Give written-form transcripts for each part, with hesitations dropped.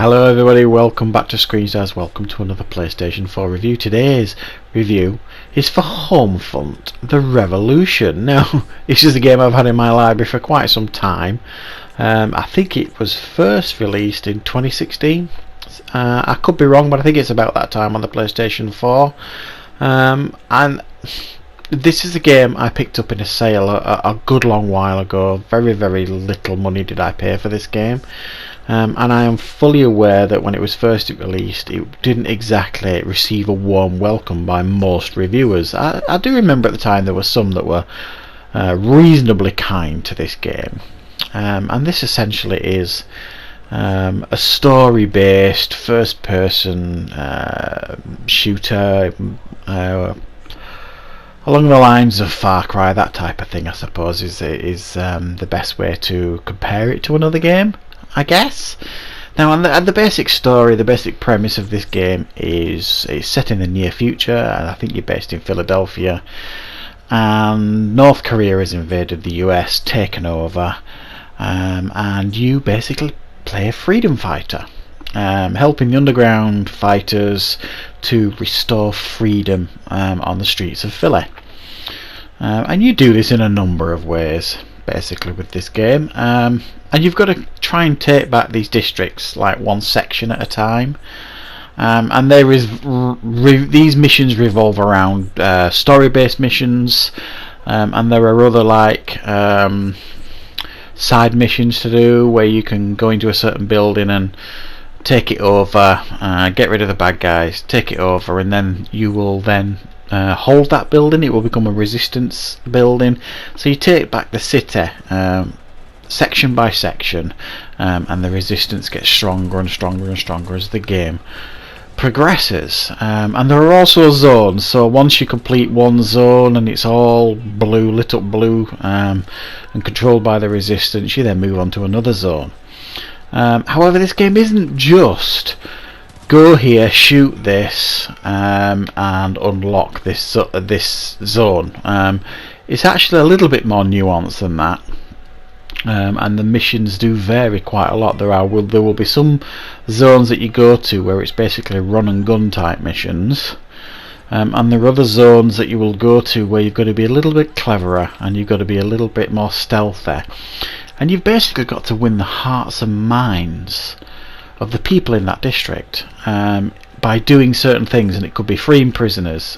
Hello everybody, welcome back to Screenstars, welcome to another PlayStation 4 review. Today's review is for Homefront The Revolution. Now, this is a game I've had in my library for quite some time. I think it was first released in 2016. I could be wrong, but I think it's about that time on the PlayStation 4. And this is a game I picked up in a sale a good long while ago. Very little money did I pay for this game. And I am fully aware that when it was first released it didn't exactly receive a warm welcome by most reviewers. I do remember at the time there were some that were reasonably kind to this game, and this essentially is a story based first person shooter along the lines of Far Cry, that type of thing, I suppose is the best way to compare it to another game, I guess. Now, and the basic story, the basic premise of this game is it's set in the near future, and I think you're based in Philadelphia, and North Korea has invaded the US, taken over, and you basically play a freedom fighter, helping the underground fighters to restore freedom on the streets of Philly. And you do this in a number of ways, basically, with this game. And you've got to try and take back these districts like one section at a time. And there is these missions revolve around story-based missions, and there are other like side missions to do where you can go into a certain building and take it over, get rid of the bad guys, take it over, and then you will then hold that building. It will become a resistance building, so you take back the city section by section, and the resistance gets stronger and stronger and stronger as the game progresses. And there are also zones, so once you complete one zone and it's all blue, lit up blue, and controlled by the resistance, you then move on to another zone. However, this game isn't just go here, shoot this, and unlock this zone. It's actually a little bit more nuanced than that, and the missions do vary quite a lot. There will be some zones that you go to where it's basically run and gun type missions, and there are other zones that you will go to where you've got to be a little bit cleverer and you've got to be a little bit more stealthy. And you've basically got to win the hearts and minds of the people in that district by doing certain things, and it could be freeing prisoners,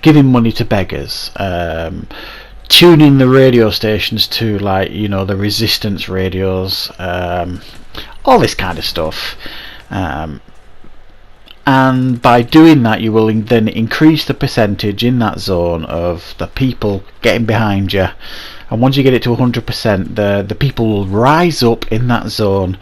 giving money to beggars, tuning the radio stations to, like, you know, the resistance radios, all this kind of stuff. And by doing that, you will then increase the percentage in that zone of the people getting behind you. And once you get it to 100%, the people will rise up in that zone,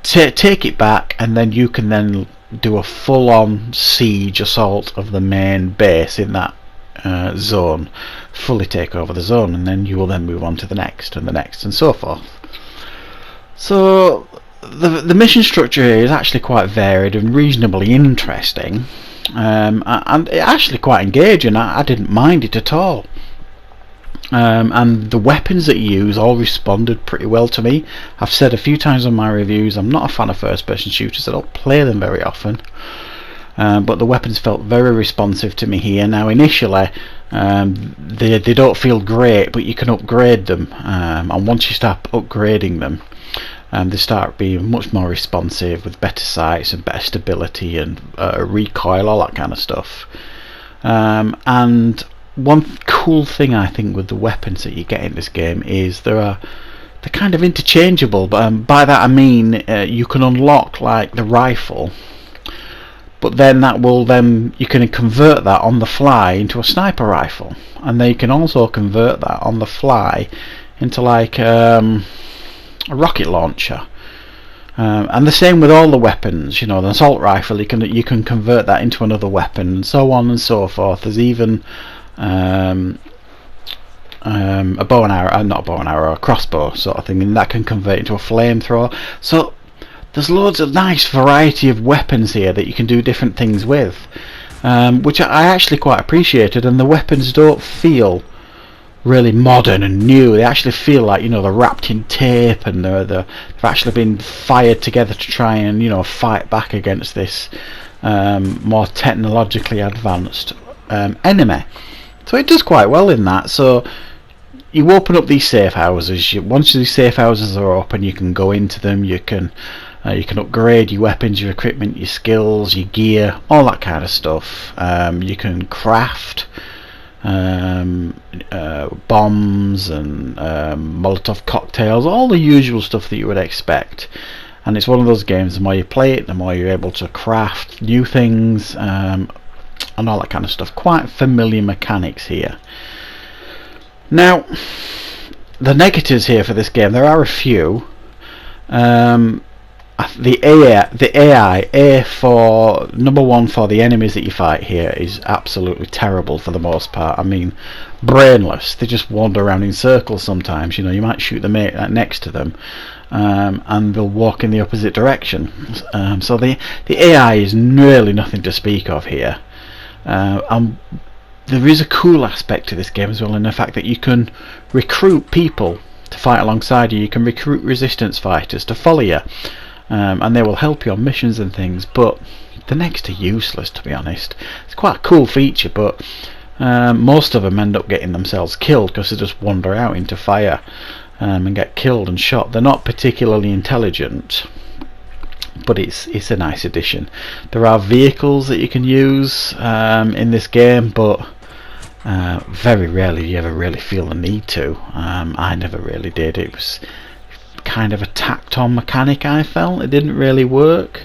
take it back, and then you can then do a full-on siege assault of the main base in that zone, fully take over the zone, and then you will then move on to the next and the next and so forth. So the mission structure here is actually quite varied and reasonably interesting, and actually quite engaging. I didn't mind it at all. And the weapons that you use all responded pretty well to me. I've said a few times on my reviews, I'm not a fan of first person shooters, I don't play them very often, but the weapons felt very responsive to me here. Now initially they don't feel great, but you can upgrade them, and once you start upgrading them, they start being much more responsive with better sights and better stability and recoil, all that kind of stuff. And one cool thing I think with the weapons that you get in this game is they're kind of interchangeable, but by that I mean you can unlock like the rifle, but then you can convert that on the fly into a sniper rifle, and then you can also convert that on the fly into like a rocket launcher. And the same with all the weapons, you know, the assault rifle, you can convert that into another weapon, and so on and so forth. There's even a bow and arrow, not a bow and arrow, a crossbow sort of thing, and that can convert into a flamethrower. So there's loads of nice variety of weapons here that you can do different things with, which I actually quite appreciated. And the weapons don't feel really modern and new. They actually feel like, you know, they're wrapped in tape, and they've actually been fired together to try and, you know, fight back against this more technologically advanced enemy. So it does quite well in that. So you open up these safe houses. Once these safe houses are open, you can go into them. You can upgrade your weapons, your equipment, your skills, your gear, all that kind of stuff. You can craft bombs and Molotov cocktails, all the usual stuff that you would expect. And it's one of those games, the more you play it, the more you're able to craft new things and all that kind of stuff. Quite familiar mechanics here. Now, the negatives here for this game, there are a few. The AI for number one for the enemies that you fight here is absolutely terrible for the most part. I mean, brainless. They just wander around in circles sometimes. You know, you might shoot the mate next to them, and they'll walk in the opposite direction. So the AI is really nothing to speak of here. There is a cool aspect to this game as well, in the fact that you can recruit people to fight alongside you. You can recruit resistance fighters to follow you. And they will help you on missions and things, but they're next to useless, to be honest. It's quite a cool feature, but most of them end up getting themselves killed because they just wander out into fire and get killed and shot. They're not particularly intelligent, but it's a nice addition. There are vehicles that you can use in this game, but very rarely you ever really feel the need to. I never really did. It was kind of a tacked on mechanic, I felt. It didn't really work.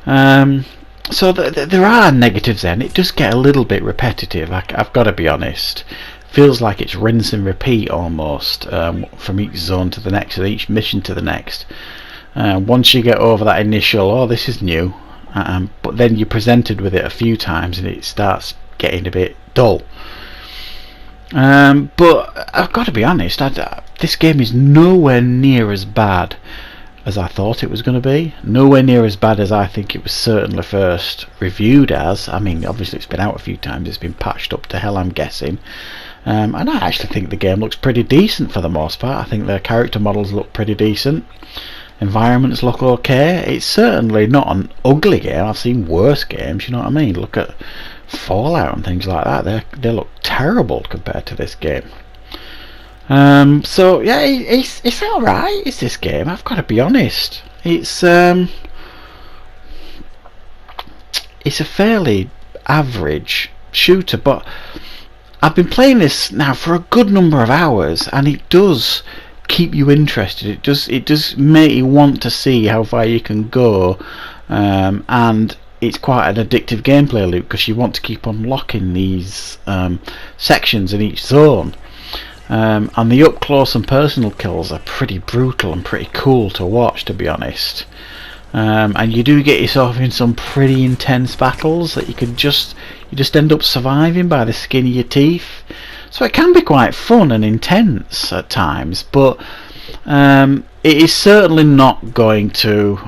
So there are negatives there, and it does get a little bit repetitive, I've got to be honest. Feels like it's rinse and repeat almost, from each zone to the next, and each mission to the next. Once you get over that initial, oh, this is new, but then you're presented with it a few times and it starts getting a bit dull. But I've got to be honest, this game is nowhere near as bad as I thought it was going to be. Nowhere near as bad as I think it was certainly first reviewed as. I mean, obviously it's been out a few times, it's been patched up to hell, I'm guessing. And I actually think the game looks pretty decent for the most part. I think their character models look pretty decent. Environments look okay. It's certainly not an ugly game. I've seen worse games, you know what I mean? Look at Fallout and things like that. They look terrible compared to this game. So yeah, it's alright. It's this game, I've got to be honest. It's a fairly average shooter, but I've been playing this now for a good number of hours, and it does keep you interested. It does make you want to see how far you can go, and it's quite an addictive gameplay loop because you want to keep unlocking these sections in each zone. And the up close and personal kills are pretty brutal and pretty cool to watch, to be honest. And you do get yourself in some pretty intense battles that you just end up surviving by the skin of your teeth. So it can be quite fun and intense at times, but it is certainly not going to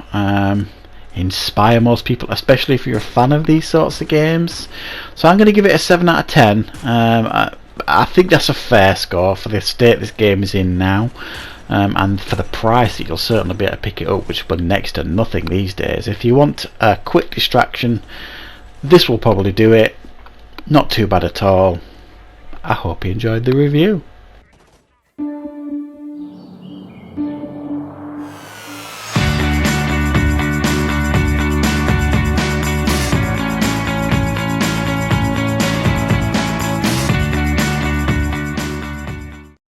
inspire most people, especially if you're a fan of these sorts of games. So I'm going to give it a 7 out of 10. I think that's a fair score for the state this game is in now, and for the price that you'll certainly be able to pick it up, which will be next to nothing these days. If you want a quick distraction, this will probably do it. Not too bad at all. I hope you enjoyed the review.